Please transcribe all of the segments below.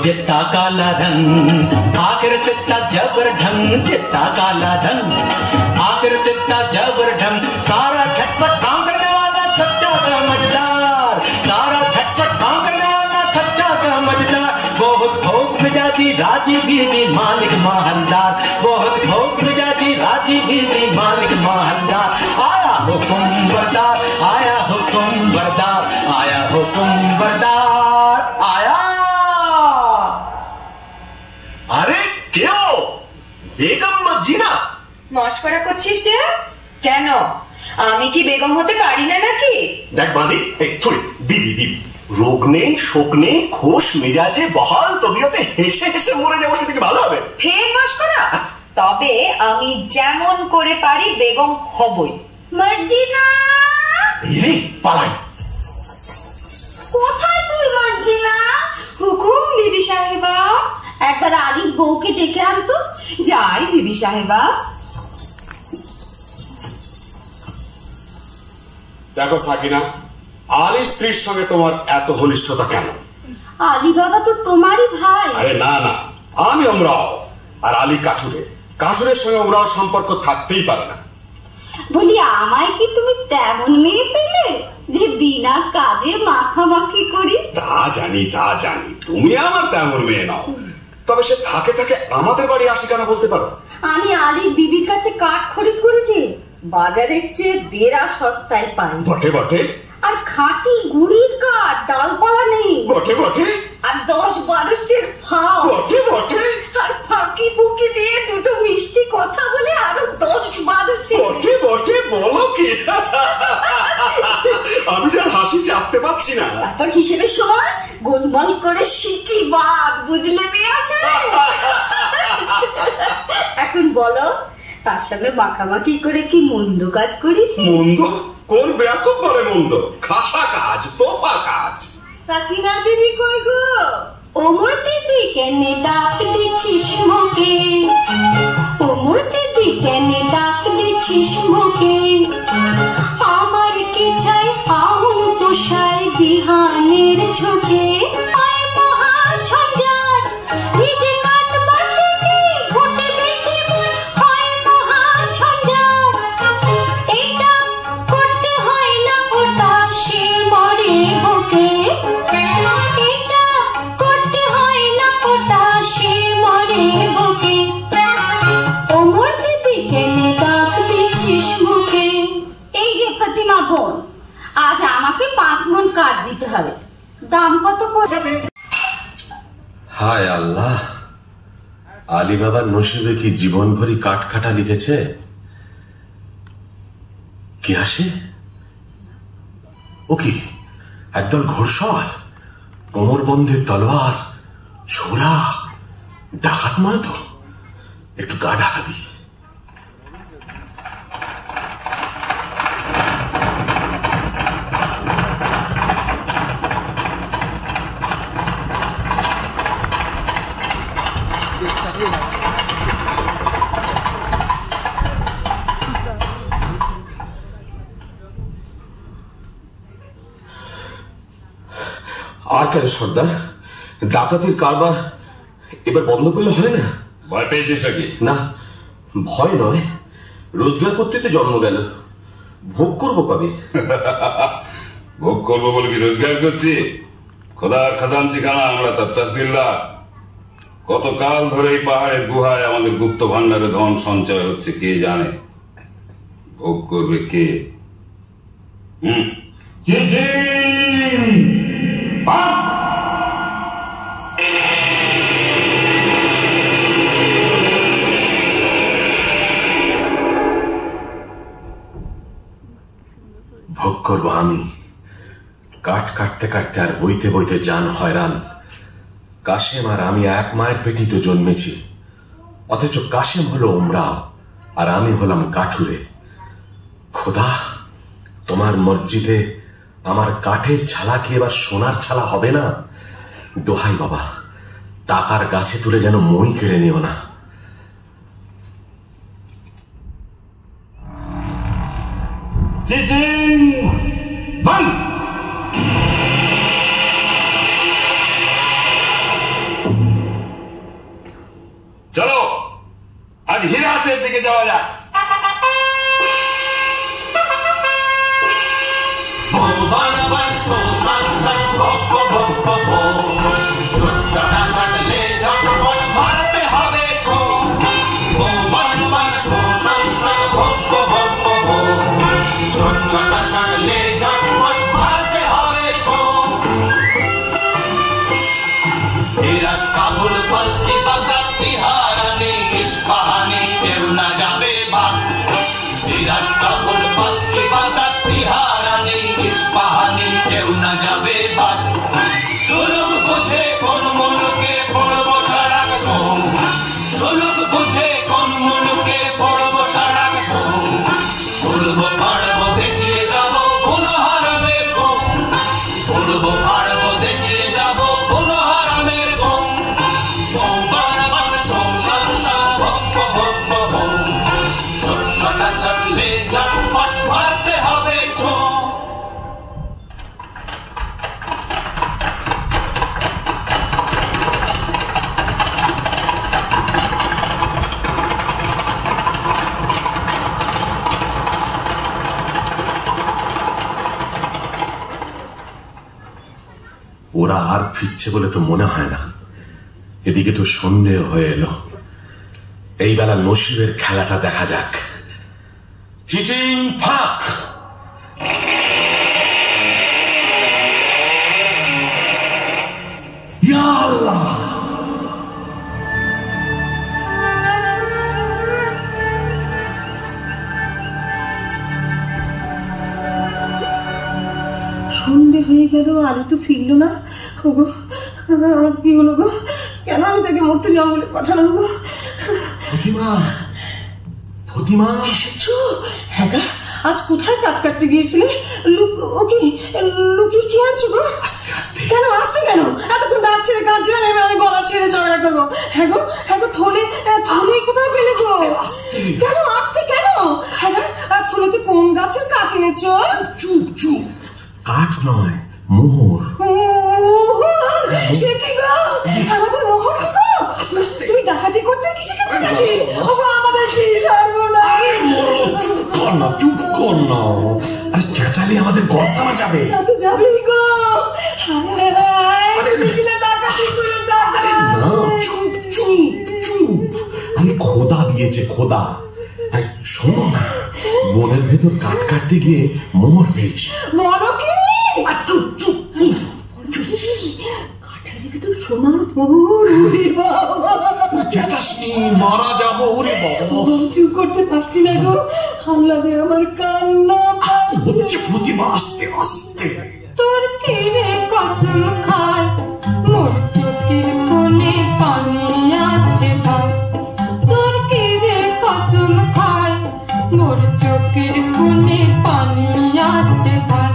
चित्ता काला रंग आखिर चित्ता जबर ढंग, चित्ता काला रंग आखिर चित्ता जबर ढंग, सारा झटपट काम करने वाला सच्चा समझदार, सारा झटपट काम करने वाला सच्चा समझदार, बहुत ठोस मिजाजी राजी बीवी मालिक माहलदार, बहुत ठोस मिजाजी राजी बीवी मालिक माहलदार, आया हुकुम बरदार, आया हुकुम बरदार, आया हुकुम बरदार, आया। আরে কেউ বেগম মজিনা মস্করা করছিস যে? কেন আমি কি বেগম হতে পারি না নাকি? দেখ বাঁধি থোড়ি বিবি বিবি, রোগ নেই শোক নেই, খোশ মেজাজে বহাল তবিয়তে হেসে হেসে মরে যাবো, সেটা কি ভালো হবে? ফের মস্করা? তবে আমি যেমন করে পারি বেগম হবই। মর্জিনা রে পালাই। কোথায় তুই মর্জিনা? হুকুম বিবি সাহেবা, একবার আলিফ বউকে ডেকে আনতো। যাই বিবি সাহেবা। দেখো সাকিনা, আলী স্ত্রীর সঙ্গে তোমার এত ঘনিষ্ঠতা কেন? আলী বাবা তো তোমারই ভাই। আরে না না, আমি ওমরাও, আর আলী কাঠুরের সঙ্গে ওমরাও সম্পর্ক থাকতেই পারে না। বলি, আমায় কি তুমি তেমন মেয়ে পেলে যে বিনা কাজে মাখামাখি করি? তা জানি তুমি আমার তেমন মেয়ে নাও, তবে সে থাকে আমাদের বাড়ি আসে কেন বলতে পারো? আমি আলীর বিবির কাছে কাঠ খরিদ করেছি, বাজারের চেয়ে বেড়া সস্তায় পাই। বটে আর খাঁটি গুড়ির কাঠ, ডালপালা নেই। বটে আর 10-12 ফাও। বটে আর ফাঁকি ফুকি দিয়ে দুটো মিষ্টি কথা বলে আরো 10-12। বটে বলো কি? আমি যার হাসি চাপতে পারছি না। তারপর হিসেবের সময় গোলমাল করে শিখি বাদ, বুঝলে মেয়ে আসে। এখন বলো, তার সঙ্গে মাখামাখি করে কি মন্দ কাজ করিস? মন্দ কোন বেয়াকুব বলে মন্দ? খাসা কাজ, তোফা কাজ। সাকিনা বিবি কই গো? ওমর দিদি কেনে ডাক দিছিস মোকে? ওমর দিদি কেনে ডাক দিছিস মোকে? আমার কি চাই আহুন পোষায় বিহানের ঝোঁকে? আজ আমাকে 5 মণ কাঠ দিতে হবে। দাম কত পড়বে? হায় আল্লাহ, আলী বাবার নসিবে কি জীবন ভরি কাঠ কাটা লিখেছে। কি আসে? ও কি একদল ঘোড়সওয়ার, কোমর বন্ধে তলোয়ার, ছোড়া, ডাকাত নয় তো? একটু গা ঢাকা দি। আর কেন সর্দার, ডাকাতির কারবার এবার বন্ধ করলে হয় না? ভয় পেয়েছিস নাকি? না, ভয় নয়, রোজগার করতে তো জন্ম গেল, ভোগ করবো কবে? ভোগ করবো বলে কি রোজগার করছি? খোদার খাজানচি খানা আমরা, তার তহসিলদার। কতকাল ধরে এই পাহাড়ের গুহায় আমাদের গুপ্ত ভান্ডারে ধন সঞ্চয় হচ্ছে কে জানে। ভোগ করবে কে? ভোগ করবো আমি। কাঠ কাটতে কাটতে আর বইতে বইতে জান হয়রান। কাশেম আর আমি এক মায়ের পেটি তো জন্মেছি, অথচ কাশেম হলো ওমরাও আর আমি হলাম কাঠুরে। খোদা, তোমার মসজিদে আমার কাঠের ছালা কি এবার সোনার ছালা হবে না? দোহাই বাবা, টাকার গাছে তুলে যেন মই কেড়ে নিও না। চলো আজ হিরাতের দিকে যাওয়া যাক। ওরা আর ফিরছে বলে তো মনে হয় না। এদিকে তো সন্দেহ হয়ে এলো। এই বেলা নসিবের খেলাটা দেখা যাক। চিচিং ফাক। ইয়া আল্লাহ! সন্ধে হয়ে গেল, আলো তো ফিরলো না। ওগো, আমার কি হলো গো? কেন আমি তাকে মরতে জঙ্গলে পাঠালাম গো? ফতিমা, ফতিমা এসেছো? হ্যাঁ গা, আজ কোথায় কাট কাটতে গিয়েছিলে? লুকিয়ে কি আনছো গো? কেন আসতে? কেন এতক্ষণ ডাক ছেড়ে কাঁদছিলাম, এবার আমি গলা ছেড়ে ঝগড়া করবো? হ্যাঁ গো, থলে কোথায় পেলে গো? কেন আসতে? কেন? হ্যাঁ গা, থলেতে কোন গাছের কাঠ এনেছো? চুপ চুপ। কাঠ নয়, মোহর। সে কি গো? আমাদের মোহর কি গো? তুমি ডাকাতি করতে কি শিখেছো নাকি? আমাদের কি সর্বনাশ! চুপ কর না, চুপ কর না। আরে চেঁচালে আমাদের গর্দামা যাবে। তো যাবেই গো। ডাকাতি করে ডাকাতি। না, চুপ চুপ চুপ। আরে খোদা দিয়েছে, খোদা। শোনো না, বনের ভেতর কাঠ কাটতে গিয়ে মোহর পেয়েছি। বলো কি? চুপ চুপ। কাঠের ভিতর সোনার মোহর। চেঁচাসনি, মারা যাবো। ওরে বাবা, চুপ করতে পারছি না গো। আল্লাদে আমার কান্না হচ্ছে। প্রতিমা, আস্তে আস্তে। তোর কিরে কসম খায়, মোর চোখের কোণে পানি আসছে ভাই। তোর কিরে কসম খায়, মোর চোখের কোণে পানি আসছে ভাই।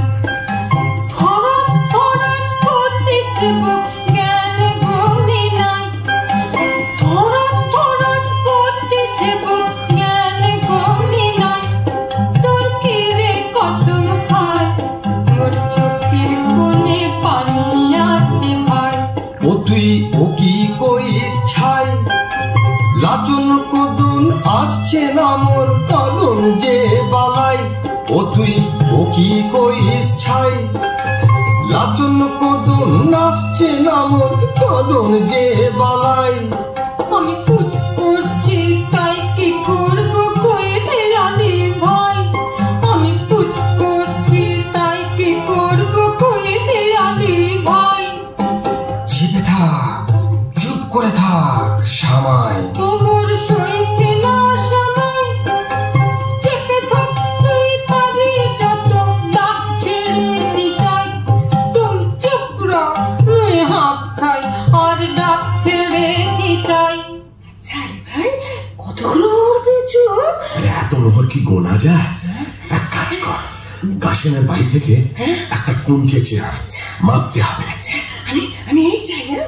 থরস থরস করতেছে বুক, জ্ঞান ঘুমি নাই। থরস থরস করতেছে বুক, জ্ঞান ঘুমি নাই। তোর কিরে কসম খায়, মোর চোখের কোণে পানি আসছে ভাই। ও তুই ও কি কইস ছাই, লাচন কদন আসছে না মোর কদন যে বালাই। ও তুই ও কি কইস ছাই, লাচন কদন আসছে না মোর কদন যে বালাই। আমি কুচ করছি তাই কি করবো কই দেয়ালি ভাই। আমি কুচ করছি তাই কি করবো কই দেয়ালি ভাই। চেপে থাক, চুপ করে থাক সামাই। তোমর সইছে না সবাই, চেপে থাক তুই পারি যত, ডাক ছেড়েছি চাই। তুই চুপ রহ, মুই হাঁপ খাই আর ডাক ছেড়েছি চাই। চাই ভাই, কতগুলো মোহর পেয়েছো? এত মোহর কি গোনা যায়? এক কাজ কর, কাশেমের বাড়ি থেকে একটা কুঞ্চে চেয়ার মাপতে হবে। আচ্ছা, আমি এই চাই না।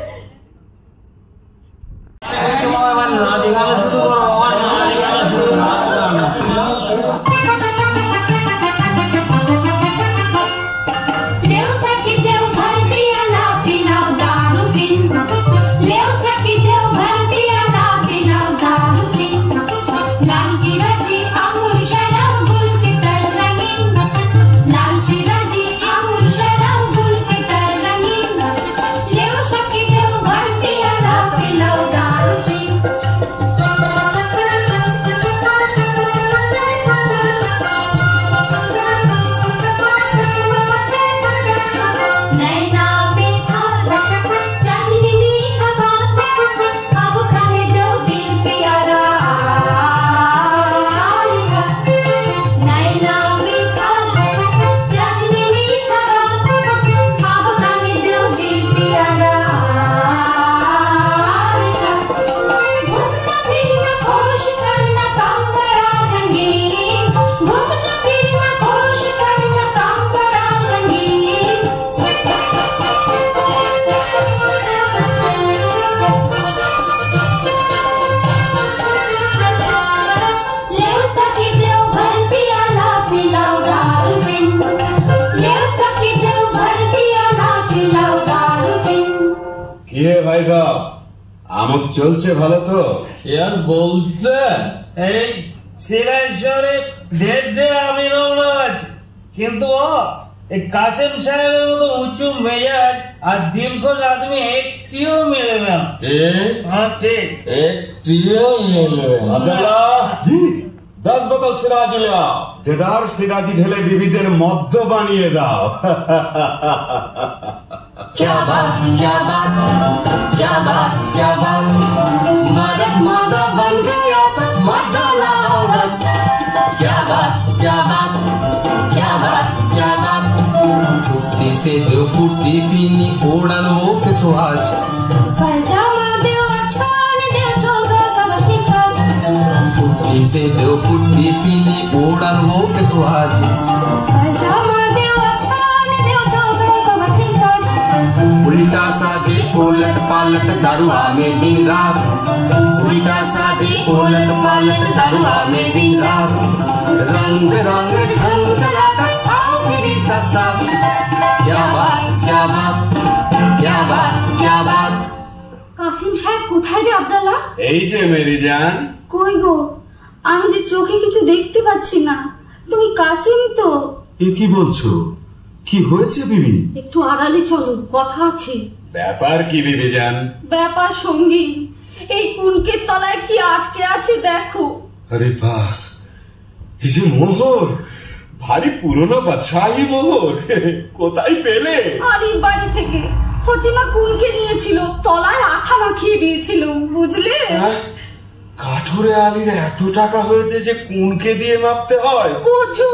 ভাই সব আমোদ চলছে ভালো তো? আর বলছেন এই সিরাজের ঢের আমি রওনা আছি, কিন্তু কাসেম সাহেবের মতো উঁচু মেজাজ আর দিলখোশ আদমি একটিও মেলে না। ঠিক একটিও মেলে না। জি 10 বোতল সিরাজি লাও। দেদার সিরাজি ঢেলে বিবিদের মদ্য বানিয়ে দাও। क्या बात क्या बात क्या बात क्या बात मदद मदद बन गया सब मदला औरत। क्या बात क्या बात क्या बात क्या बात फुट्टी से दो फुट्टी पीनी ओढ़न हो के सुहाज पैजामा देव छान देव चौगा का बसिका फुट्टी से दो फुट्टी पीनी ओढ़न हो के सुहाज पैजामा देव छान देव चौगा का बसिका उल्टा साजे उलट पालट दारुआ में दिन रात उल्टा साजे उलट पालट दारुआ में दिन रात रंग बिरंग ढंग चलाकर आओ फिर सब साथ। क्या बात क्या बात क्या बात क्या बात। কাসিম সাহেব কোথায় রে আব্দুল্লাহ? এই যে মেরি জান। কই গো, আমি যে চোখে কিছু দেখতে পাচ্ছি না। তুমি কাসিম তো? এ কি বলছো? কি হয়েছে বিবি? একটু আড়ালে চলো, কথা আছে। ব্যাপার কি বিবি জান? ব্যাপার সঙ্গীন, এই কুনকের তলায় কি আটকে আছে দেখো। আরে বাস, এই যে মোহর, ভারী পুরনো বাদশাহী মোহর, কোথায় পেলে? আলির বাড়ি থেকে। ফতিমা কুনকে নিয়েছিল, তলায় আঠা মাখিয়ে দিয়েছিল, বুঝলে? কাঠুরে আলীর এত টাকা হয়েছে যে কুনকে দিয়ে মাপতে হয়? বুঝো।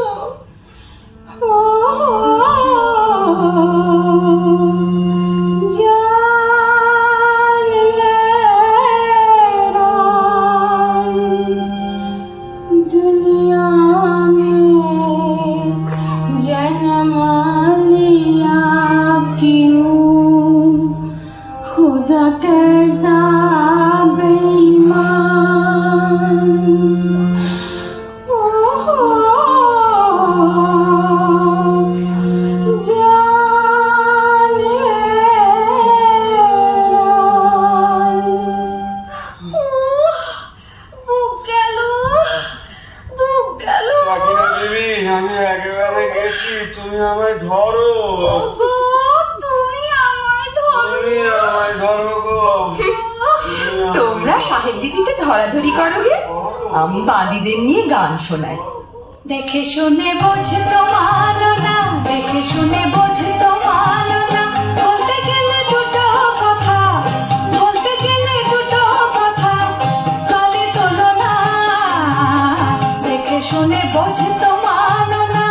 ধরাধরি করো হে, আমি বাদীদের নিয়ে গান শোনাই। দেখে শুনে বোঝে তো মানো না, দেখে শুনে বোঝে তো মানো না, বলতে গেলে দুটো কথা, বলতে গেলে দুটো কথা, কালে তোলো না, দেখে শুনে বোঝে তো মানো না।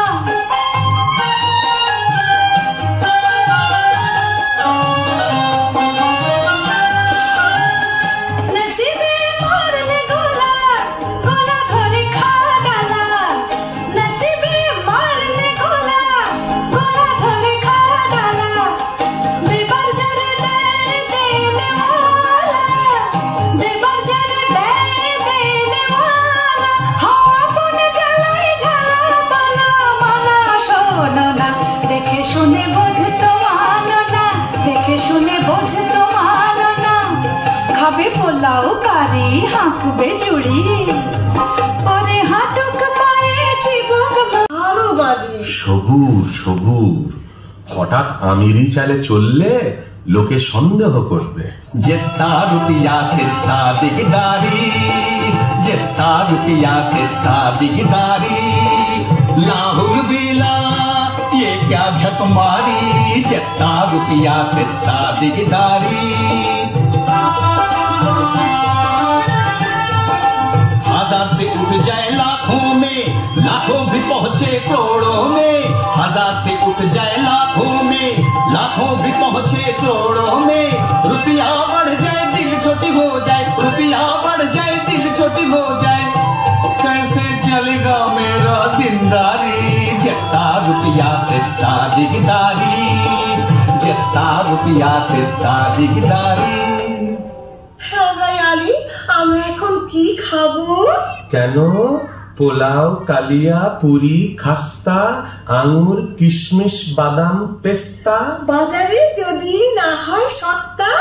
সবুর সবুর, হঠাৎ আমিরি চালে চললে লোকে সন্দেহ করবে। जितना रुपया कितना दिगदारी, जितना रुपया कितना दिगदारी, लाहुल बिला ये क्या झक मारी, जितना रुपया कितना दिगदारी। हजार से उठ जाए लाखों में, लाखों भी पहुंचे करोड़ों में, हजार से उठ जाए लाखों में, लाखों भी पहुंचे करोड़ों में, रुपया बढ़ जाए दिल छोटी हो जाए, रुपया बढ़ जाए दिल छोटी हो जाए, कैसे चलेगा मेरा जिंदारी, जितना रुपया कितना दिगदारी, जितना रुपया कितना दिगदारी। আলী, আমরা এখন কি খাবো? কেন? পোলাও, কালিয়া, পুরি, খাস্তা, আঙুর, কিশমিশ, বাদাম, পেস্তা। বাজারে যদি না হয় সস্তা,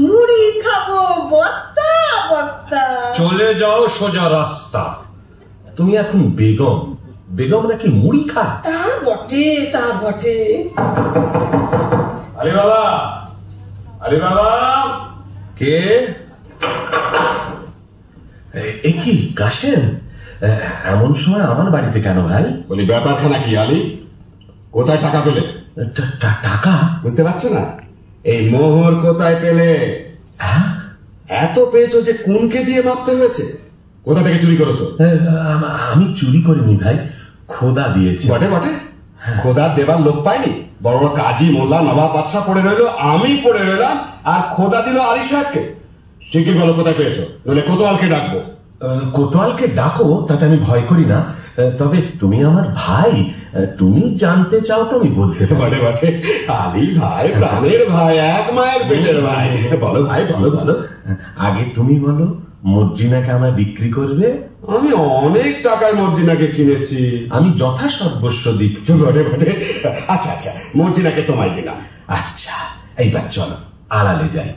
মুড়ি খাবো বস্তা বস্তা। চলে যাও সোজা রাস্তা। তুমি এখন বেগম, বেগম নাকি মুড়ি খায়? তা বটে, তা বটে। আরে বাবা, আরে বাবা, কে? এ কি কাশেম, এমন সময় আমার বাড়িতে কেন ভাই? বলি ব্যাপারখানা কি আলী? কোথায় টাকা পেলে? টাকা বুঝতে পারছো না? এই মোহর কোথায় পেলে? এত পেয়েছো যে কোনকে দিয়ে মাপতে হয়েছে? কোথা থেকে চুরি করেছো? আমি চুরি করিনি ভাই, খোদা দিয়েছে। বটে বটে, খোদা দেবার লোক পাইনি। বড় বড় কাজী, মোল্লা, নবাব, বাদশা পড়ে রইলো, আমি পড়ে রইলাম, আর খোদা দিল আলী সাহেবকে। ঠিকই বলো কোথায় পেয়েছো, নইলে কোতোয়ালকে ডাকবো। কোতোয়ালকে ডাকো, তাতে আমি ভয় করি না। তবে তুমি আমার ভাই, তুমি জানতে চাও তো আমি বলতে পারি। বটে বটে, আলী ভাই, প্রাণের ভাই, এক মায়ের পেটের ভাই। বলো ভাই, বলো বলো। আগে তুমি বলো, মর্জিনাকে আমায় বিক্রি করবে? আমি অনেক টাকায় মর্জিনাকে কিনেছি। আমি যথা সর্বস্ব দিচ্ছি। বটে বটে, আচ্ছা আচ্ছা, মর্জিনাকে তোমায় দিলাম। আচ্ছা, এইবার চলো আড়ালে যাই,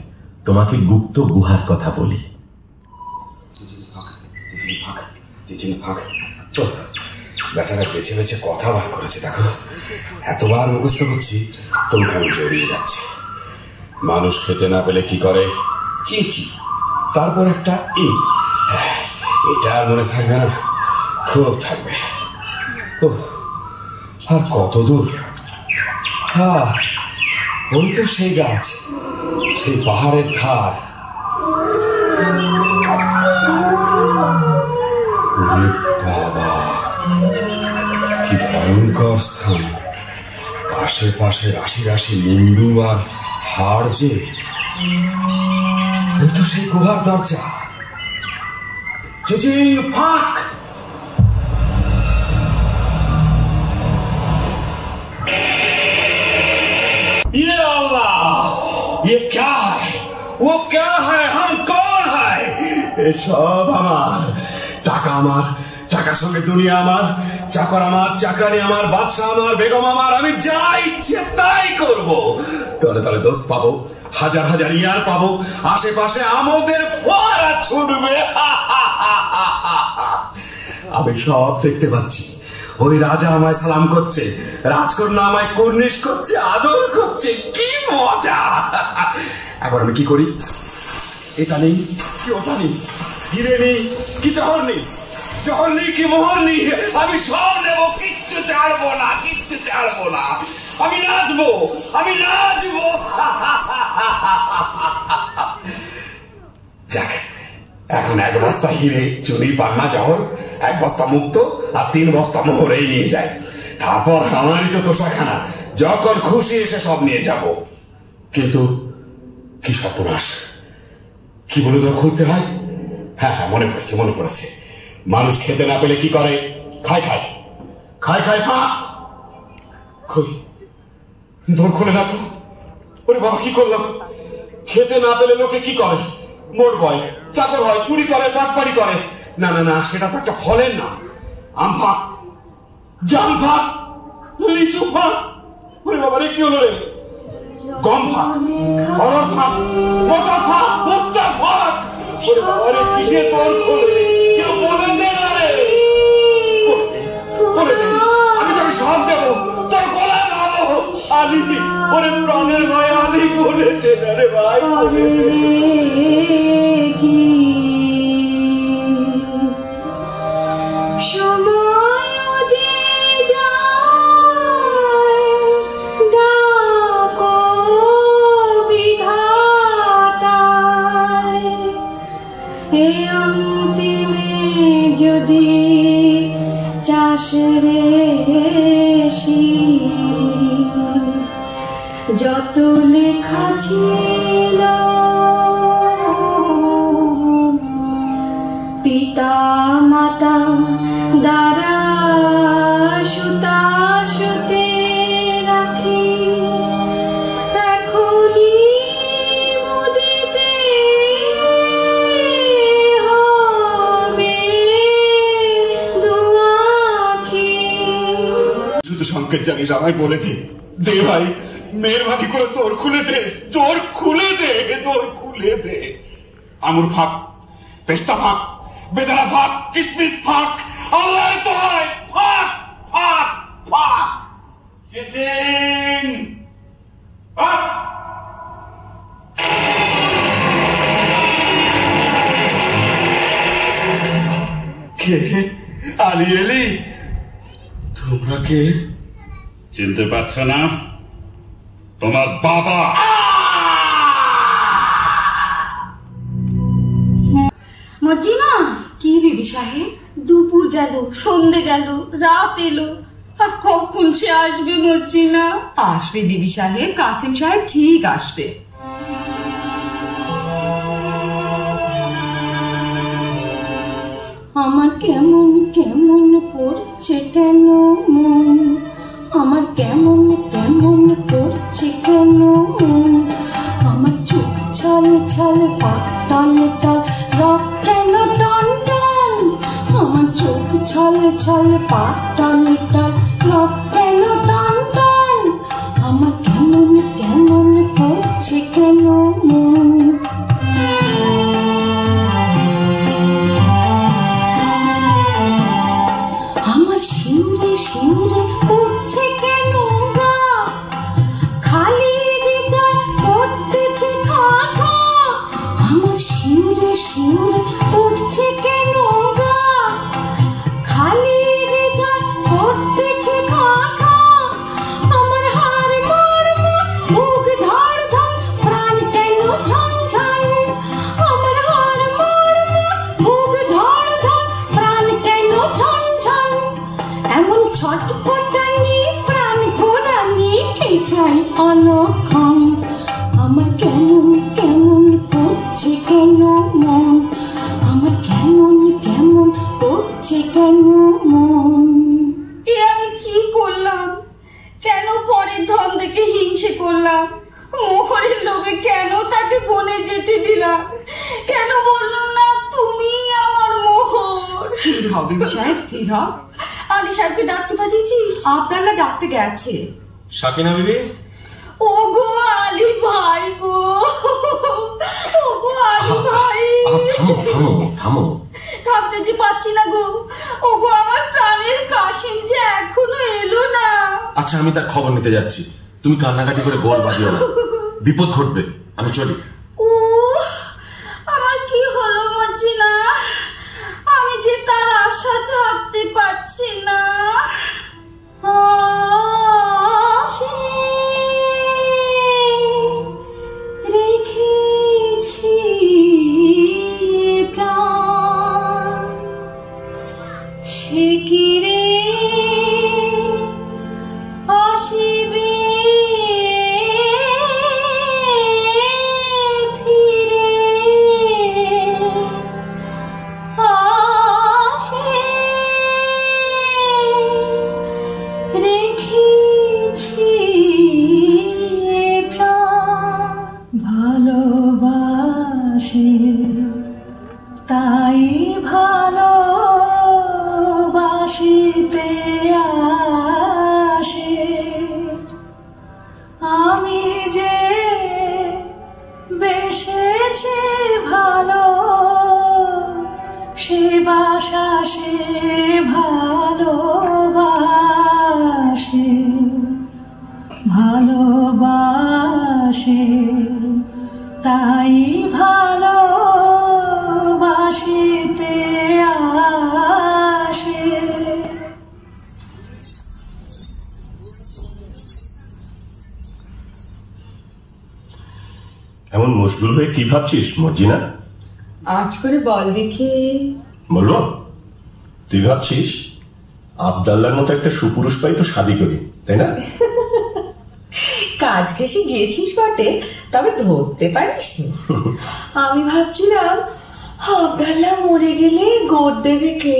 তোমাকে গুপ্ত গুহার কথা বলি। বেটারা বেছে বেছে কথা বার করেছে, দেখো এতবার মুখস্থ করছি তোমাকে আমি জড়িয়ে যাচ্ছি। মানুষ খেতে না পেলে কি করে? চিচি, তারপর একটা ই। এটা আর মনে থাকবে না? খুব থাকবে। আর কত দূর? ওই তো সেই গাছ, সেই পাহাড়ের ধার। বাবা, কি ভয়ঙ্কর স্থান! আশেপাশে রাশি রাশি মুন্ডু আর হাড় যে। ওই তো সেই গুহার দরজা। ফাঁক! ये अल्लाह, ये क्या है? वो क्या है? हम कौन है? সব আমার টাকা, আমার টাকার সঙ্গে দুনিয়া আমার, চাকর আমার, চাকরানি আমার, বাদশা আমার, বেগম আমার। আমি যা ইচ্ছে তাই করব। তলে তলে দোস্ত পাবো, হাজার হাজার ইয়ার পাবো, আশেপাশে আমাদের ফোয়ারা ছুটবে। আমি সব দেখতে পাচ্ছি। ওই রাজা আমায় সালাম করছে, রাজকন্যা আমায় কুর্নিশ করছে, আদর করছে। কি মজা! এখন আমি কি করি? এটা নেই কি ওটা নেই, হিরে নেই কি জহর নেই, জহর নেই কি মোহর নেই, আমি সব নেবো, কিচ্ছু ছাড়বো না, কিচ্ছু ছাড়বো না। আমি নাচবো, আমি নাচবো। যাক, এখন এক বস্তা হিরে, চুনি, পান্না, জহর, এক বস্তা মুক্ত আর 3 বস্তা মোহর এই নিয়ে যায়। তারপর আমারই তো তোষাখানা, যখন খুশি এসে সব নিয়ে যাব। কিন্তু কি সর্বনাশ! কি বলে দর খুলতে হয়? হ্যাঁ হ্যাঁ, মনে পড়েছে, মনে পড়েছে। মানুষ খেতে না পেলে কি করে? খায় খায় খায় খায় পা। কই, দর খুলে না তো। ওরে বাবা, কি করলাম? খেতে না পেলে লোকে কি করে? মোট বয়, চাকর হয়, চুরি করে, পাটপাড়ি করে। না না না, সেটা তো একটা ফলের নাম। আম ফাঁক, জাম ফাঁক, লিচু ফাঁক। ওরে বাবা রে, কি হলো রে? গম ফাঁক, অরহর ফাঁক, মটর ফাঁক, ভুট্টা ফাঁক। ওরে বাবা রে, কিসে তোর খোলে? কেউ বলে দে না রে, বলে দে। আমি তোকে সব দেবো, তোর গলা নামো। আলী, ওরে প্রাণের ভাই আলী, বলে দে না রে ভাই, বলে দে। যদি চাষরে যত লেখা ছিল পিতা মাতা দ্বারা সুতা সুতে রাখি, এখনই মুদিতে হবে দুয়াখি। শুধু সংকেত জানিস, আমায় বলে দে। দে ভাই, মেহরবানি করে তোর খুলে দে, তোর খুলে দে, তোর খুলে দে। আঙুর ফাঁক, পেস্তা ফাঁক, বেদানা ফাঁক, কিসমিস ফাঁক, আল্লাহ তো হয় ফাঁক। ফাক ফাক চিচিং আপ। কে আলি এলি? তোমরা কে? চিনতে পারছ না? তোমার বাবা। মর্জিনা। কি বিবি সাহেব? দুপুর গেল, সন্ধে গেল, রাত এলো, আর কখন সে আসবে মর্জিনা? আসবে বিবি সাহেব, কাসিম সাহেব ঠিক আসবে। আমার কেমন কেমন করছে কেন মন, আমার কেমন কেমন করছে কেন মন, আমার চোখ ছল ছল পাক টান টান রক কেন টান টান, আমার চোখ ছল ছল পাক টান টান রক কেন টান টান, আমার কেমন কেমন করছে কেন মন। আমার শিউরে শিউরে উঠছে কেন গা, খালি হৃদয় করতেছে খা খা, আমার শিউরে শিউরে উঠছে কেন গা, খালি হৃদয় করতেছে খা খা, আমার হাড় মাড় বুক ধড় ধড় প্রাণ কেন ঝন ঝন, আমার হাড় মাড় বুক ধড় ধড় প্রাণ কেন ঝন ঝন, এমন ছটপটানি প্রাণ ঘোরানি কে চাই অনক্ষণ, আমার কেমন কেমন করছে কেন মন, আমার কেমন কেমন করছে কেন মন। এ আমি কি করলাম? কেন পরের ধন দেখে হিংসে করলাম? মোহরের লোভে কেন তাকে বনে যেতে দিলাম? কেন বললাম না তুমি আমার মোহর? স্থির হ বিবি সাহেব, স্থির হ। আলী সাহেবকে ডাকতে পাঠিয়েছিস? আবদাল্লাহ ডাকতে গেছে। সাকিনা বিবি? ও গো আলী ভাই গো, ও গো আলী ভাই। থামো থামো থামো। থামতে যে পাচ্ছি না গো, ও গো আমার প্রাণের কাশিম যে এখনো এলো না। আচ্ছা আমি তার খবর নিতে যাচ্ছি, তুমি কান্নাকাটি করে গোল বাঁধিও না, বিপদ ঘটবে, আমি চলি। ও আমার কি হলো মর্জিনা, আমি যে তার আশা ছাড়তে পারছি না। রেখেছি প্রাণ, সে কি রে আসিবে ফিরে, আসে রেখেছি প্রাণ, ভালোবাসে তাই ভালোবাসিতে আসে, আমি যে বেসেছি ভালো, সে বাসা সে ভালোবাসে, ভালোবাসে তাই ভালোবাসিতে আসে। এমন মশগুল হয়ে কি ভাবছিস মর্জিনা? আজ করে বল দেখি। বলবো? তুই ভাবছিস আবদাল্লার মতো একটা সুপুরুষ পাই তো শাদি করি, তাই না? কাজ ঘেসে গিয়েছিস বটে, তবে ধরতে পারিস। আমি ভাবছিলাম আবদাল্লাহ মরে গেলে গোদ দেবে কে?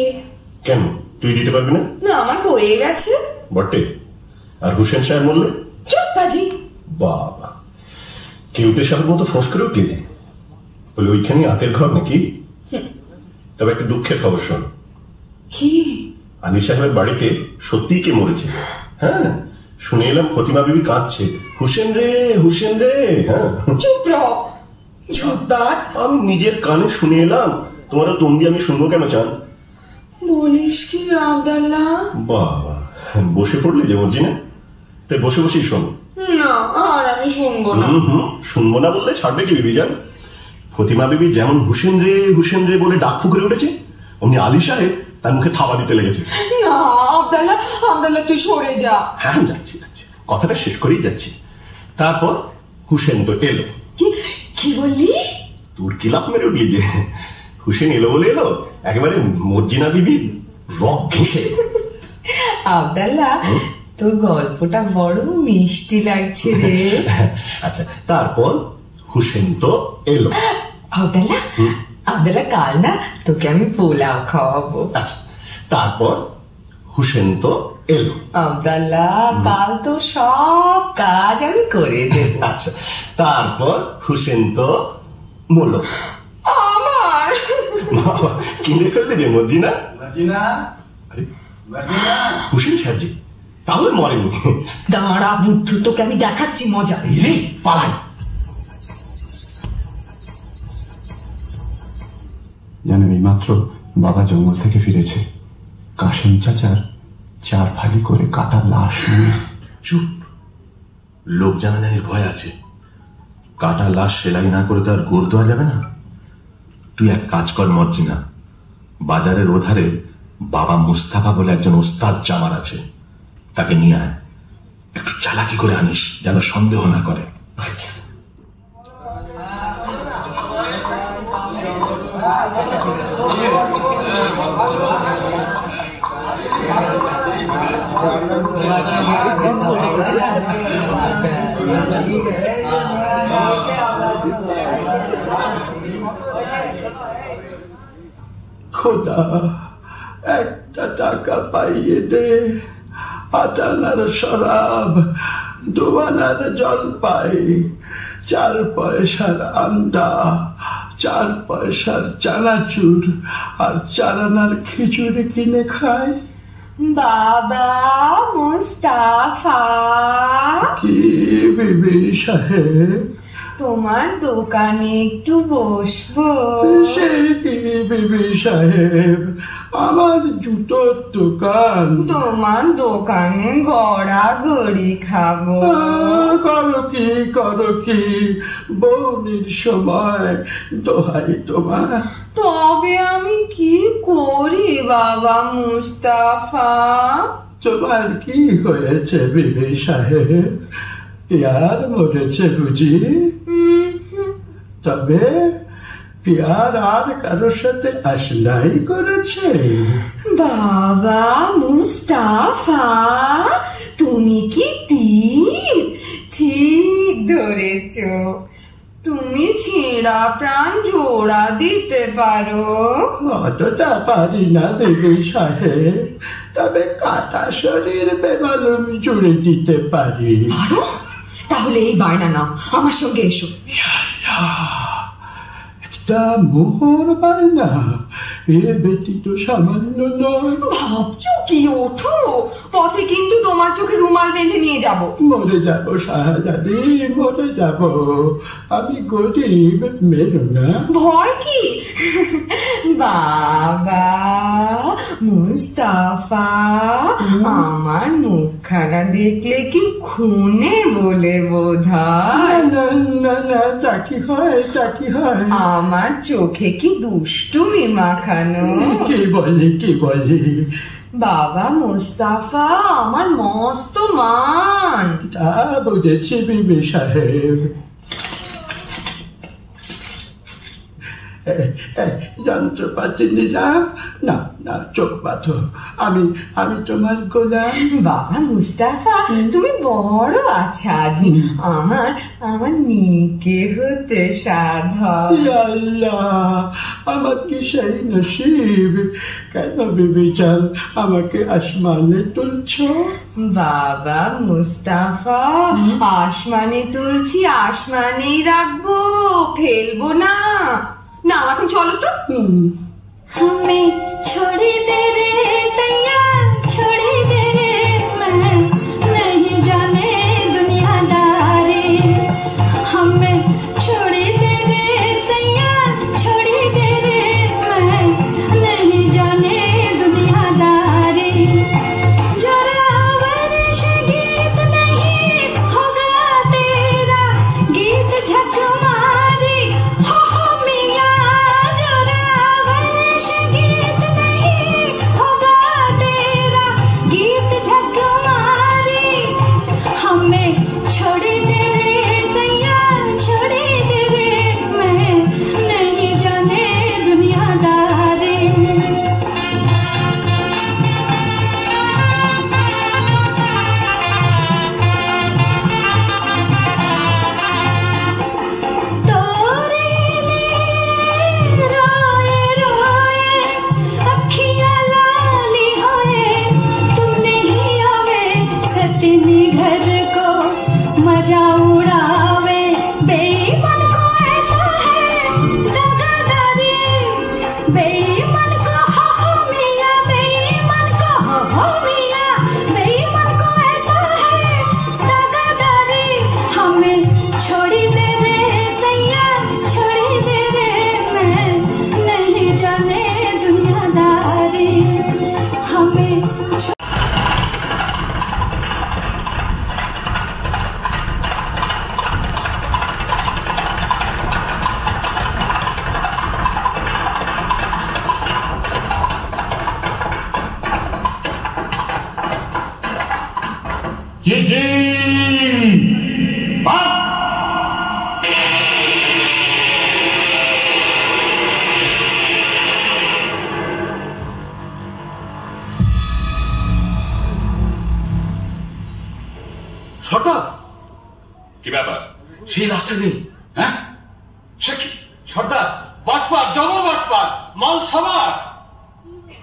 কেন তুই দিতে পারবি না? না আমার বয়ে গেছে বটে। আর হুসেন সাহেব বললে? চুপ বাজি। বাবা, কেউটে সাহেবের মতো ফোঁস করে উঠলি যে, বলে ওইখানে আতের ঘর নাকি? তবে একটা দুঃখের খবর শোন। কি? আলী সাহেবের বাড়িতে সত্যিই কে মরেছে। হ্যাঁ, শুনে এলাম ফতিমা বিবি কাঁদছে, হুসেন রে হুসেন রে। হ্যাঁ চুপ রহ, ঝুটবাট। আমি নিজের কানে শুনে এলাম, তোমারও দম দিয়ে আমি শুনবো কেন চান? বলিস কি আবদাল্লাহ? বাবা, বসে পড়লে যে মর্জিনা, তাই বসে বসেই শোন। না, আর আমি শুনবো না। শুনবো না বললে ছাড়বে কি বিবি জান? ফতিমা বিবি যেমন হুসেন রে বলে ডাক ফুকরে উঠেছে, অমনি আলী সাহেব তার মুখে থাবা দিতে লেগেছে। না আব্দাল্লাহ তুই সরে যা। হ্যাঁ যাচ্ছি, কথাটা শেষ করেই যাচ্ছি। তারপর হুসেন তো এলো। কি বললি? তোর কি লাভ মেরে উঠলি যে হুসেন এলো বলে এলো, একেবারে মর্জিনা বিবি রক ঘেঁষে। আব্দাল্লাহ তোর গল্পটা বড় মিষ্টি লাগছে রে। আচ্ছা, তারপর হুসেন তো এলো। আব্দাল্লাহ কাল না তোকে আমি পোলাও খাওয়াবো। আচ্ছা, তারপর হুসেন তো এলো। আব্দাল্লাহ কাল তো সব কাজ আমি করে দেব। আচ্ছা, তারপর হুসেন তো বলল আমার কিনে ফেললে যে মর্জিনা। হুসেন সাহেবজি তাহলে মরেনি। দাঁড়া বুদ্ধু, তোকে আমি দেখাচ্ছি মজা। পালাই। জানেন, এই মাত্র বাবা জঙ্গল থেকে ফিরেছে, কাশেম চাচার 4 ফালি করে কাটা লাশ নিয়ে। চুপ, লোক জানাজানির ভয় আছে। কাটা লাশ সেলাই না করে তো আর গোড় দেওয়া যাবে না। তুই এক কাজ কর মর্জিনা, বাজারের ওধারে বাবা মুস্তাফা বলে একজন ওস্তাদ জামার আছে, তাকে নিয়ে আয়। একটু চালাকি করে আনিস, যেন সন্দেহ না করে। আচ্ছা। খোদা, একটা টাকা পাইয়ে দে, আটানার শরাব, 2 আনার জলপাই, 4 পয়সার আন্ডা, 4 পয়সার চানাচুর আর 4 আনার খিচুড়ি কিনে খাই। বাবা মুস্তাফা। কি বিবি সাহেব? তোমার দোকানে একটু বসবো। সে কি বিবি সাহেব, আমার জুতোর দোকান। তোমার দোকানে গড়াগড়ি খাবো। করো কি বৌনির সময়, দোহাই তোমার। তবে আমি কি করি বাবা মুস্তাফা? তোমার কি হয়েছে বিবি সাহেব? পিয়ার মরেছে বুঝি? তবে পিয়ার আর কারোর সাথে আশনাই করেছে? বাবা মুস্তাফা, তুমি কি পীর? ঠিক ধরেছ, তুমি ছেঁড়া প্রাণ জোড়া দিতে পারো। অতটা পারি না বিবি সাহেব, তবে কাটা শরীর বেমালুম জুড়ে দিতে পারি। তাহলে এই বায়না নাও, আমার সঙ্গে এসো। একটা মোহর বায়না? এ বেটি তো সামান্য নয়। ভাবছো কি? ওঠো, পথে কিন্তু তোমার চোখে রুমাল বেঁধে নিয়ে যাব। মরে যাব শাহজাদি, মরে যাব। আমি গরিব, মেরো না। ভয় কি? বাবা মুস্তাফা, আমার মুখখানা দেখলে কি খুনে বলে বোধহয়? না, চাকি হয়। আমার চোখে কি দুষ্টুমি মাখানো? কি বলি? বাবা মুস্তাফা আমার মস্ত মান। তা বুঝেছি বিবি সাহেব। যন্ত্রপাতি নিলাম না, চোখ বাঁধো। আমি তোমার গোলাম। বাবা মুস্তাফা, তুমি বড় আচ্ছা আদমি। আমার নিকে হতে সাধা। আল্লাহ, আমার কি সেই নসিব? কেন বিবি চান আমাকে আসমানে তুলছ? বাবা মুস্তাফা, আসমানে তুলছি, আসমানেই রাখবো, ফেলবো না। না, এখন চলো তো। हमें छोड़ दे रे सैया, छोड़ दे रे, मैं नहीं जाने दुनियादारी। हमें छोड़ दे रे सैया, छोड़ दे रे, मैं नहीं जाने दुनियादारी। जरा घर को मजा उड़ावे बेईमान को ऐसा है दगादारी बेईमान को हो मिया बेईमान को हो मिया बेईमान को ऐसा है दगादारी हमें छोड़ी दे रे सैया छोड़ी दे रे मैं नहीं जाने दुनियादारी हमें চিঠি সর্দার কি ব্যাপার সেই লাশটা নেই হ্যাঁ সে কি সর্দার বাটপার জবর বাটপার মাল সাবার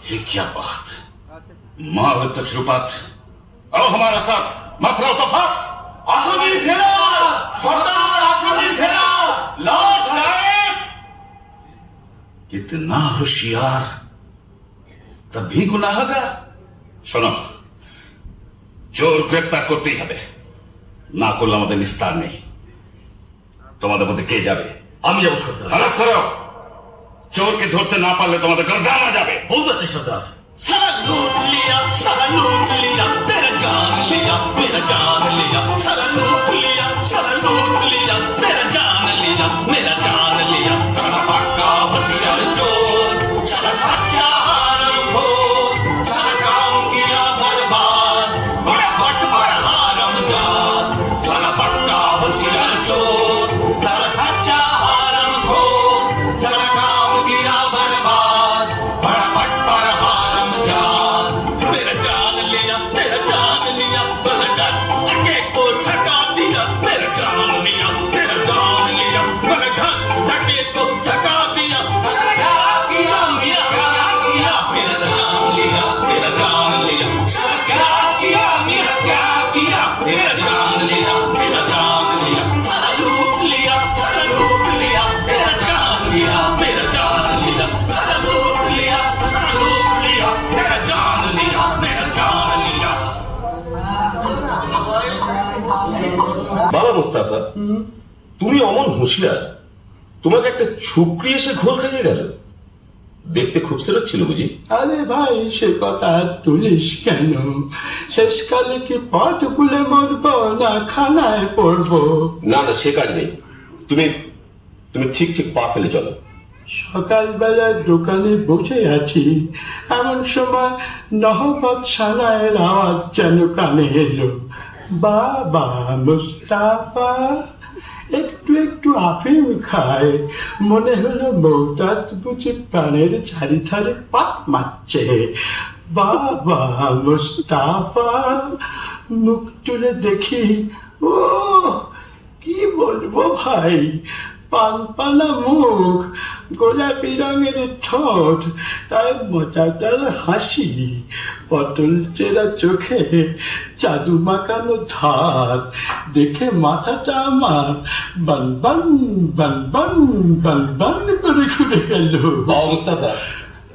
ये क्या बात माल तजुर्बात आओ हमारे साथ मत रहो तफाक आसामी फेरा सरदार आसामी फेरा लाश गायब कितना होशियार तब भी गुनाहगार শোনো চোর গ্রেপ্তার করতেই হবে না করলে আমাদের নিস্তার নেই তোমাদের মধ্যে কে যাবে আমি যাবো সর্দার খারাপ করো চোরকে ধরতে না পারলে তোমাদের গর্দানা যাবে বুঝতে পারছি সর্দার सारा लूट लिया तेरा जान लिया मेरा जान लिया सारा लूट लिया तेरा जान लिया मेरा जान लिया सारा पक्का होशियार चोर सारा सच्चा हारम खोर सारा काम किया बर्बाद बड़ा बट बड़ा हारम जात सारा पक्का होशियार चोर सारा सच्चा हारम खोर सारा काम किया बर्बाद बड़ा बट बड़ा हारम जात तेरा जान लिया बड़ा डर के को थका दिया मेरा जान लिया तेरा जान लिया बड़ा घर धके को थका दिया सारा किया मिया क्या किया मेरा जान लिया तेरा जान लिया सारा किया मिया क्या किया मेरा जान लिया सारा लूट लिया तेरा जान लिया मेरा जान लिया सारा लूट लिया तेरा जान लिया मेरा जान लिया বাবা মুস্তাফা তুমি অমন হুঁশিয়ার তোমাকে একটা ছুকরি এসে ঘোল খাইয়ে গেল দেখতে খুবসুরত ছিল বুঝি আরে ভাই সে কথা আর তুলিস কেন শেষকালে কি পথ গুলে মরবো না খানায় পড়বো না না সে কাজ নেই তুমি তুমি ঠিক ঠিক পা ফেলে চলো সকালবেলা দোকানে বসে আছি এমন সময় নহবত সানায়ের আওয়াজ যেন কানে এলো বাবা মুস্তাফা একটু একটু আফিম খায় মনে হলো মৌতাজ বুঝি প্রাণের চারিধারে পাক মারছে বাবা মুস্তাফা মুখ তুলে দেখি ও কি বলবো ভাই পানপানা মুখ গোলাপি রঙের ঠোঁট তাই মজাদার হাসি পটল চেরা চোখে জাদু মাখানো ধার দেখে মাথাটা আমার বান বান বান বান বান বান করে ঘুরে গেল অবস্থাটা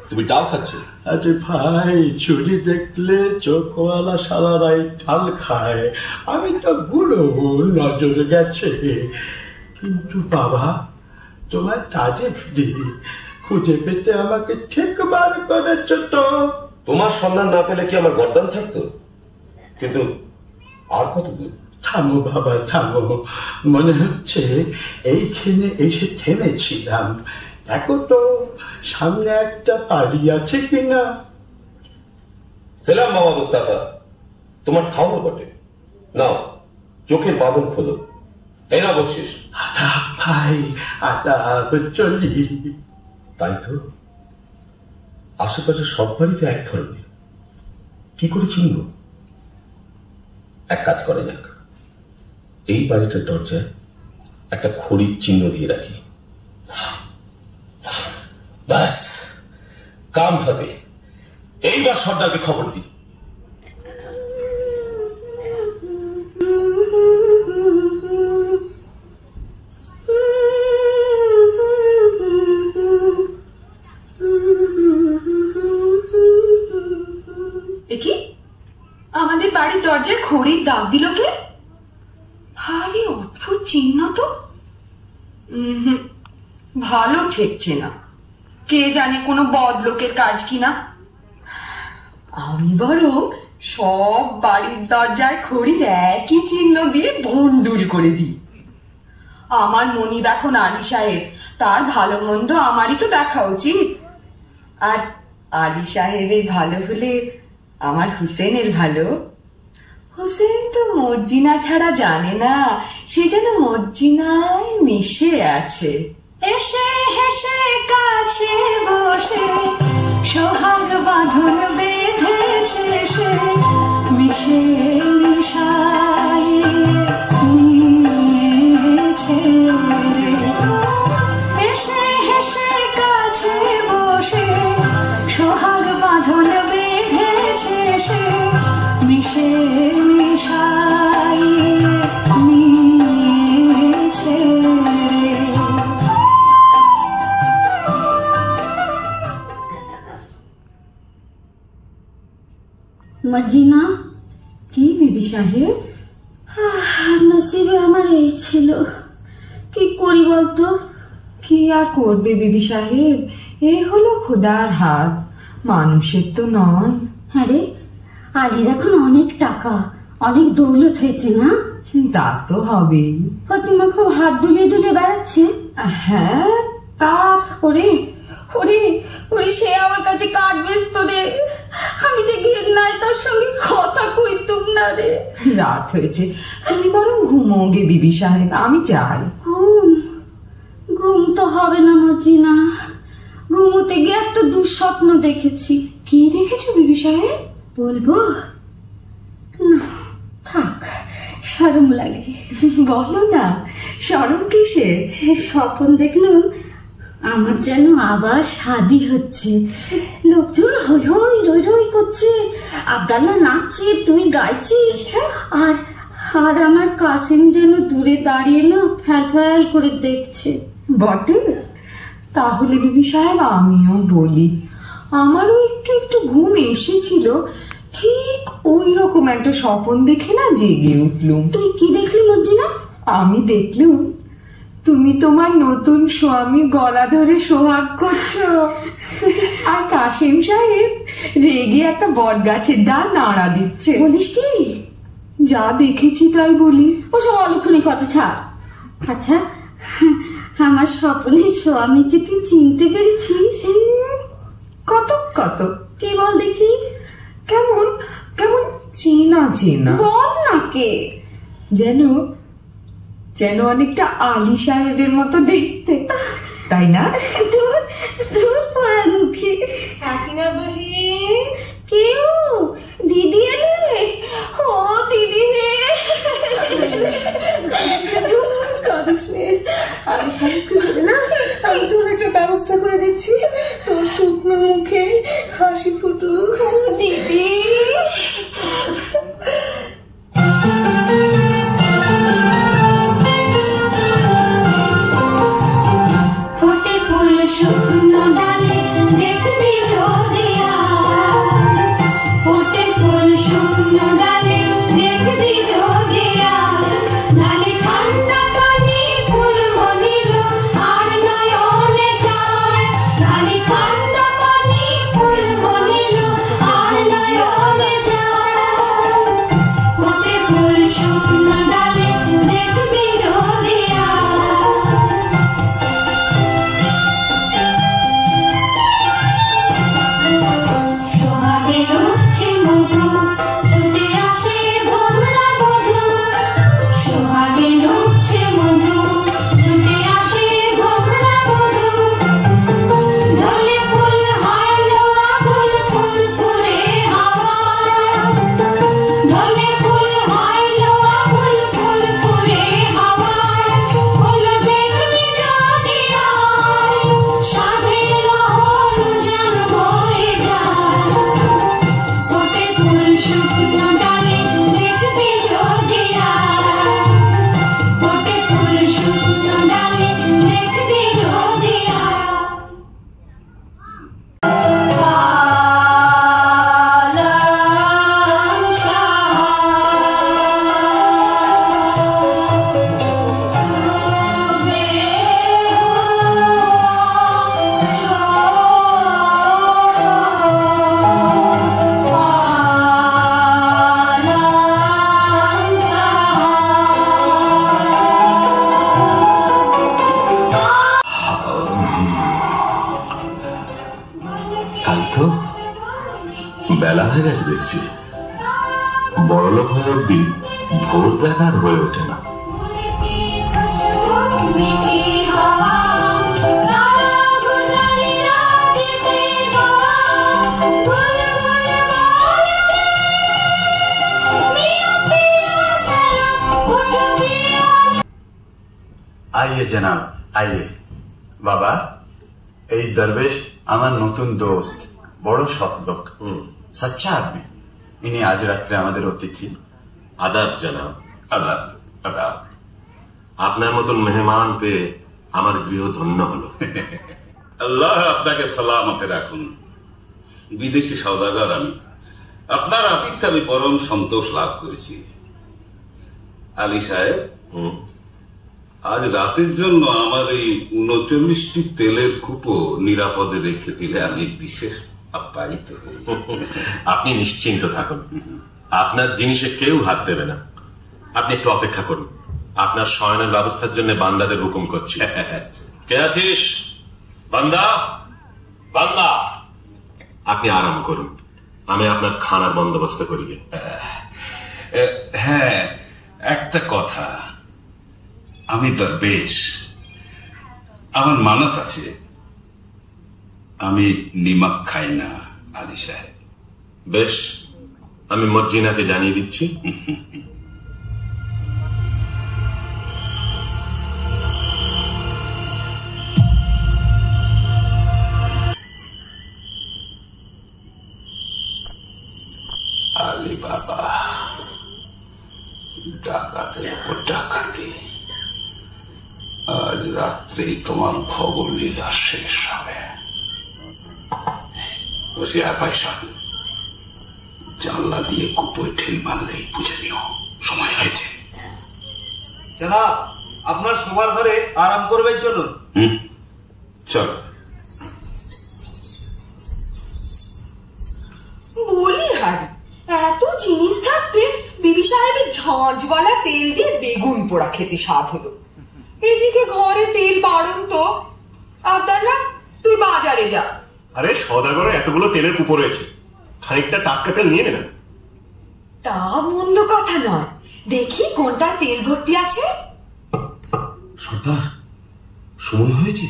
তুমি ডাল খাচ্ছ আরে ভাই ছুরি দেখলে চোখওয়ালা সারারাই ডাল খায় আমি তো বুড়ো নজর গেছে কিন্তু বাবা তোমার তারিফ দিই খুঁজে পেতে আমাকে ঠিক বার করেছ তো তোমার সন্ধান না পেলে কি আমার গর্দান থাকতো কিন্তু আর কত দূর থামো বাবা থামো মনে হচ্ছে এইখানে এসে থেমেছিলাম দেখো তো সামনে একটা পাড়ি আছে কিনা সেলাম বাবা মুস্তাফা তোমার খাওয়ার বটে নাও চোখের বাঁধন খোলো এই না বলছিস আদাব ভাই আদাব চলি তাই তো আশেপাশে সব বাড়িতে এক ধরনের কি করে চিনব এক কাজ করে যাক এই বাড়িটার দরজায় একটা খড়ির চিহ্ন দিয়ে রাখি ব্যাস কাম হবে এইবার সর্দারকে খবর দিই বাড়ির দাগ দিল কে? ভারী অদ্ভুত চিহ্ন তো। ভালো ঠেকছে না, কে জানে কোনো বদলোকের কাজ কিনা। আমি বরং সব বাড়ির দরজায় খড়ির একই চিহ্ন দিয়ে ভন্ডুল করে দিই। আমার মনিব এখন আলী সাহেব, তার ভালো মন্দ আমারই তো দেখা উচিত। আর আলী সাহেবের ভালো হলে আমার হুসেনের ভালো। হুসেন তো মর্জিনা ছাড়া জানে না, সে যেন মর্জিনায় মিশে আছে। এসে হেসে কাছে বসে সোহাগ বাঁধন বেঁধেছে সে, মিশে মিশাই নিয়েছে। এসে হেসে কাছে বসে সোহাগ বাঁধন বেঁধেছে সে, মিশে মিশাই নিয়েছে। মর্জিনা, কি বিবি সাহেব? নসিবে আমার এই ছিল, কি করি বলতো? কি আর করবে বিবি সাহেব, এ হলো খোদার হাত, মানুষের তো নয়। হ্যাঁ রে, আলীর এখন অনেক টাকা, অনেক দৌলত হয়েছে না? তা তো হবে। ফতিমা খুব হাত দুলিয়ে দুলিয়ে বেড়াচ্ছে। হ্যাঁ, তা ওরে ওরে ওরে, সে আমার কাছে কাঠ বেচত রে, আমি যে ঘেন্নায় তার সঙ্গে কথা কইতুম না রে। রাত হয়েছে, তুমি বরং ঘুমো গে বিবি সাহেব, আমি যাই। ঘুম ঘুম তো হবে না মর্জিনা, ঘুমোতে গিয়ে একটা দুঃস্বপ্ন দেখেছি। কি দেখেছো বিবি সাহেব? বলবো না, থাক, শরম লাগে। বলো না, শরম কিসের? স্বপ্ন দেখলাম আমার যেন আবার শাদি হচ্ছে, লোকজন হই হই রই রই করছে, আব্দাল্লাহ নাচছে, তুই গাইছিস, আর আর আমার কাসিম যেন দূরে দাঁড়িয়ে না ফ্যাল ফ্যাল করে দেখছে। বটে? তাহলে বিবি সাহেব আমিও বলি, আমারও একটু একটু ঘুম এসেছিল, ঠিক ওই রকম একটা স্বপ্ন দেখে না জেগে উঠলুম। তুই কি দেখলি মর্জিনা? আমি দেখলুম তুমি তোমার নতুন স্বামীর গলা ধরে সোহাগ করছো, আর কাসিম সাহেব রেগে একটা বট গাছের ডাল নাড়া দিচ্ছে। বলিস কি? যা দেখেছি তাই বলি। ওসব অলক্ষণী কথা ছাড়। আচ্ছা, আমার স্বপ্নের স্বামীকে তুই চিনতে পেরেছিস? কত কত, কে বল দেখি? কেমন কেমন চেনা চেনা? বল না কে। যেন যেন অনেকটা আলী সাহেবের মতো দেখতে, তাই না? তোর তোর পড়ার মুখে। সাকিনা বহিন, কেউ? দিদি এলে? ও দিদি রে, কাঁদিস নে, আমি সাহেবকে বলে না, আমি তোর একটা ব্যবস্থা করে দিচ্ছি, তোর শুকনো মুখে হাসি ফুটুক। দিদি ফোটে ফুল শুকনো ডালে, দেখবি যদি ফোটে ফুল শুকনো ডালে, দেখবি যদি ডালে ঠান্ডা পানি ফুল মনির আর নয়নে চায়, ডালে ঠান্ডা পানি ফুল মনির আর নয়নে হয়ে গেছে দেখছি। বড়লোক হয়ে অব্দি ভোর দেখার হয়ে ওঠে না। आइए जनाब आइए। बाबा এই দরবেশ আমার নতুন দোস্ত, বড় সৎ লোক, সচ্চা আদমি। ইনি আজ রাত্রে আমাদের অতিথি। আদাব জনাব। আদাব আদাব। আপনার মতন মেহমান পেয়ে আমার গৃহ ধন্য হলো। আল্লাহ আপনাকে সালামতে রাখুন। বিদেশি সওদাগর আমি, আপনার আতিথ্যে আমি পরম সন্তোষ লাভ করেছি। আলী সাহেব, আজ রাতের জন্য আমার এই ৩৯টি তেলের কূপও নিরাপদে রেখে দিলে আমি বিশেষ আপ্যায়িত হই। আপনি নিশ্চিন্ত থাকুন, আপনার জিনিসে কেউ হাত দেবে না। আপনি একটু অপেক্ষা করুন, আপনার শয়নের ব্যবস্থার জন্য বান্দাদের হুকুম করছি। কে আছিস বান্দা? বান্দা, আপনি আরাম করুন, আমি আপনার খানার বন্দোবস্ত করি। হ্যাঁ, একটা কথা, আমি দরবেশ, আমার মানত আছে, আমি নিমক খাই না আলী সাহেব। বেশ, আমি মর্জিনাকে জানিয়ে দিচ্ছি। আলী বাবা, ডাকাতের উপর ডাকাতি, আজ রাত্রেই তোমার ভবন লীলা শেষ হবে। জানলা দিয়ে কুপোয় ঠেল মারলেই বুঝে নিও সময় হয়েছে। জনাব, আপনার শোবার ঘরে আরাম করবেন, চলুন। চল। বলি হারি, এত জিনিস থাকতে বিবি সাহেবের ঝাঁঝওয়ালা তেল দিয়ে বেগুন পোড়া খেতে স্বাদ হলো। এদিকে ঘরে তেল বাড়ন তো। আব্দুল্লাহ, তুই বাজারে যা। আরে সওদাগরে এতগুলো তেলের কুপো রয়েছে, খানিকটা টাটকা তেল নিয়ে নে না। তা মন্দ কথা নয়, দেখি কোনটা তেল ভর্তি আছে। সর্দার, সময় হয়েছে।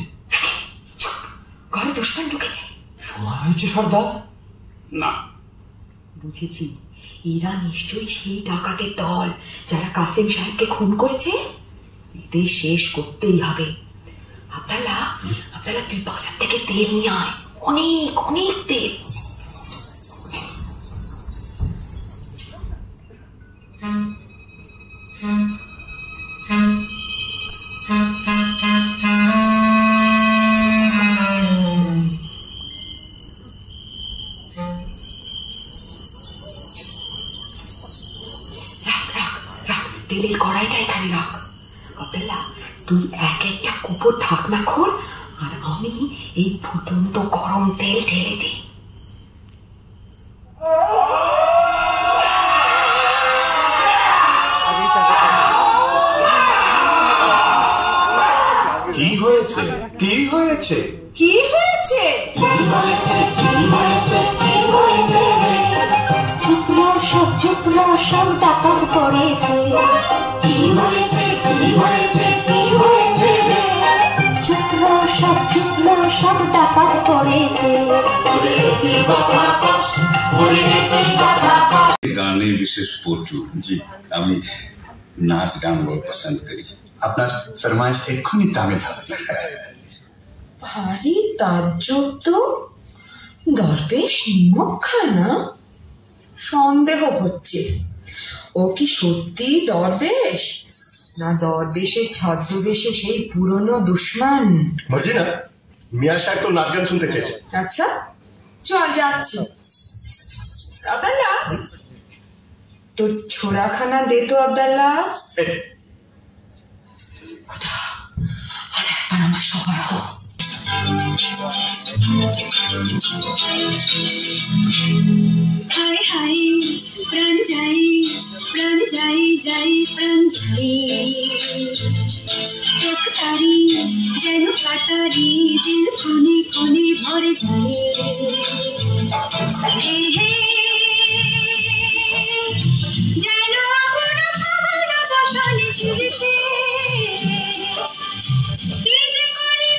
ঘরে দুশমন ঢুকেছে। সময় হয়েছে সর্দার? না, বুঝেছি, এরা নিশ্চয়ই সেই ডাকাতের দল যারা কাসেম সাহেবকে খুন করেছে। এদের শেষ করতেই হবে। আব্দুল্লাহ, তুই বাজার থেকে তেল নিয়ে আয়, অনেক অনেক তেল। তেলের কড়াইটা এখানে রাখ। আব্দুল্লাহ, তুই এক একটা কুপোর ঢাকনা খোল, আর আমি এই ফুটন্ত গরম তেল ঢেলে দিই। কি হয়েছে? কি হয়েছে? কি হয়েছে? চুপলো সব ডাকাত পড়েছে। কি হয়েছে? চুপলো সব ডাকাত পড়েছে। গানে বিশেষ পটু। জি, আমি নাচ গান বড় পছন্দ করি। আপনার ফরমাইশ এক্ষুনি তামিল হবে। ভারী তাজ্জব তো, দরবেশ নিমক খায় না? সন্দেহ হচ্ছে, ও কি সত্যি দরবেশ, না দরবেশের ছদ্মবেশে সেই পুরনো দুশ্মন? মর্জিনা, মিয়া সাহেব তো নাচ গান শুনতে চেয়েছে। আচ্ছা, চল যাচ্ছি। আব্দুল্লাহ, তোর ছোড়াখানা দে তো। আব্দুল্লাহ, আমার সহায় হোক। হায় হায় প্রাণ যাই প্রাণ যাই যাই প্রাণ যাই, চোখ তারি যেন কাটারি, দিল কোনে কোনে ভরে যায়। হে হে শোনে শিরিষে কি যে করি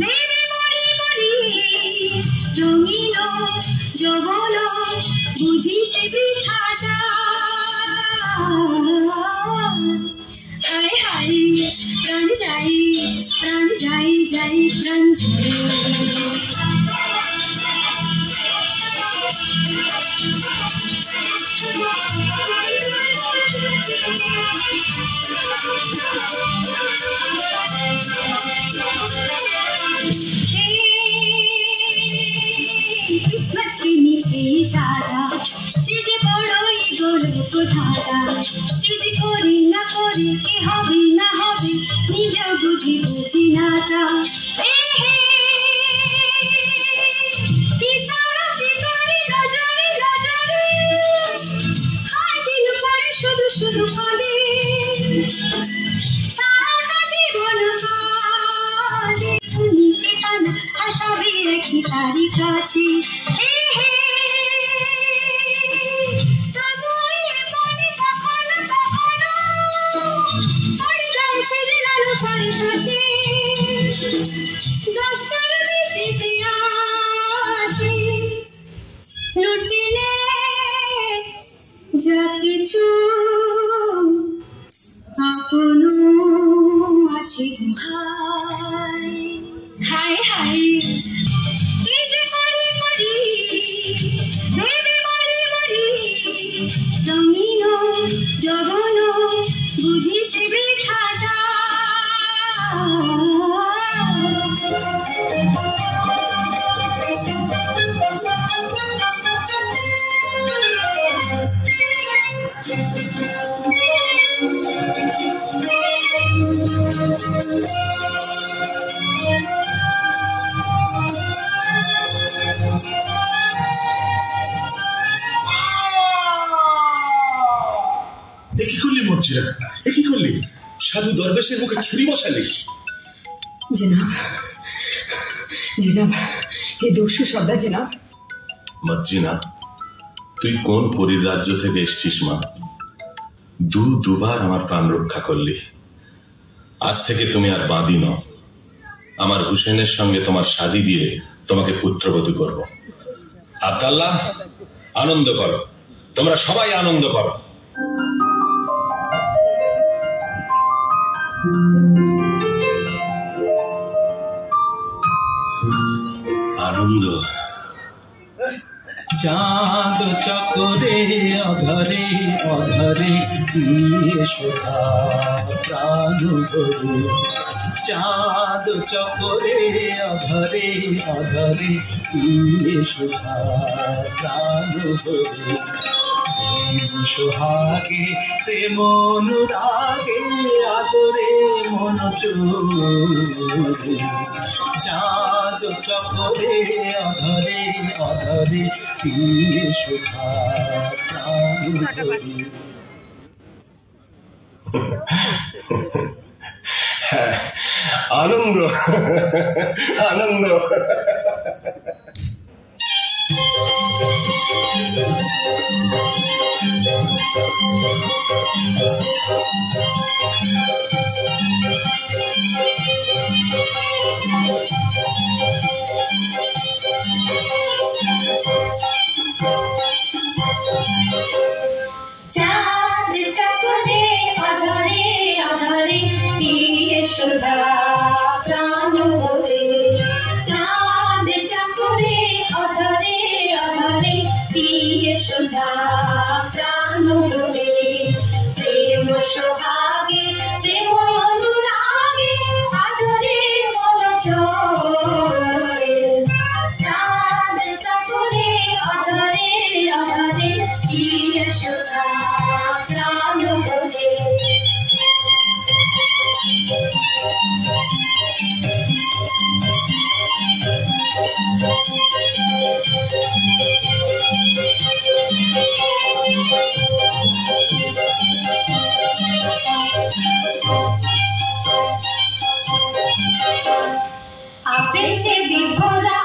ভেবে মরি রঙিন যৌবন বুঝি সে বৃথাটা হায় হায় প্রাণ যাই প্রাণ যাই প্রাণ যাই किस्मत की नीचे इशारा सीधे बड़ोई गोड़े को धारा सीधे कोरी ना कोरी की हबी ना हबी निजा बुझी बुझी नाता इशारा शिकारी नजरे नजरे हाय दिल पड़े शुधु शुधु कांदे सारा जीवन कांदे चुनी के काना হাসাবে একই তারি কাছে লুটিলে যা কিছু আপন আছে ভাই হায় হায় কি যে করি ভেবে মরি রঙিন যৌবন বুঝি সে বৃথাটা কি করলি মজ্জিরা? কি করলি? সাধু দরবেশের মুখে ছুরি বসালি? জনাব জনাব এ দস্যু সর্দার জনাব। মজ্জিনা, তুই কোন পরীর রাজ্য থেকে এসছিস মা? দুবার আমার প্রাণ রক্ষা করলি। আজ থেকে তুমি আর বাঁধি নও। আমার হুসেনের সঙ্গে তোমার শাদী দিয়ে তোমাকে পুত্রবধূ করব। আব্দাল্লাহ, আনন্দ করো, তোমরা সবাই আনন্দ করো। আনন্দ। চাঁদ চকরে অধরে অধরে দিয়ে শোভা প্রাণ ভরে, চাঁদ চকরে অধরে অধরে দিয়ে শোভা প্রাণ ভরে, সোহাগে প্রেম অনুরাগে আদরে মন চোরে, চাঁদ চকরে অধরে অধরে দিয়ে শোভা প্রাণ ভরে। আনন্দ আনন্দ। চাঁদ চকরে অধরে অধরে দিয়ে শোভা প্রাণ ভরে, চাঁদ চকরে অধরে অধরে দিয়ে শোভা প্রাণ ভরে, প্রেম সোহাগে প্রেম অনুরাগে আদরে মন চোরে, চাঁদ চকরে অধরে অধরে দিয়ে শোভা প্রাণ ভরে। আপে সে বিভোরা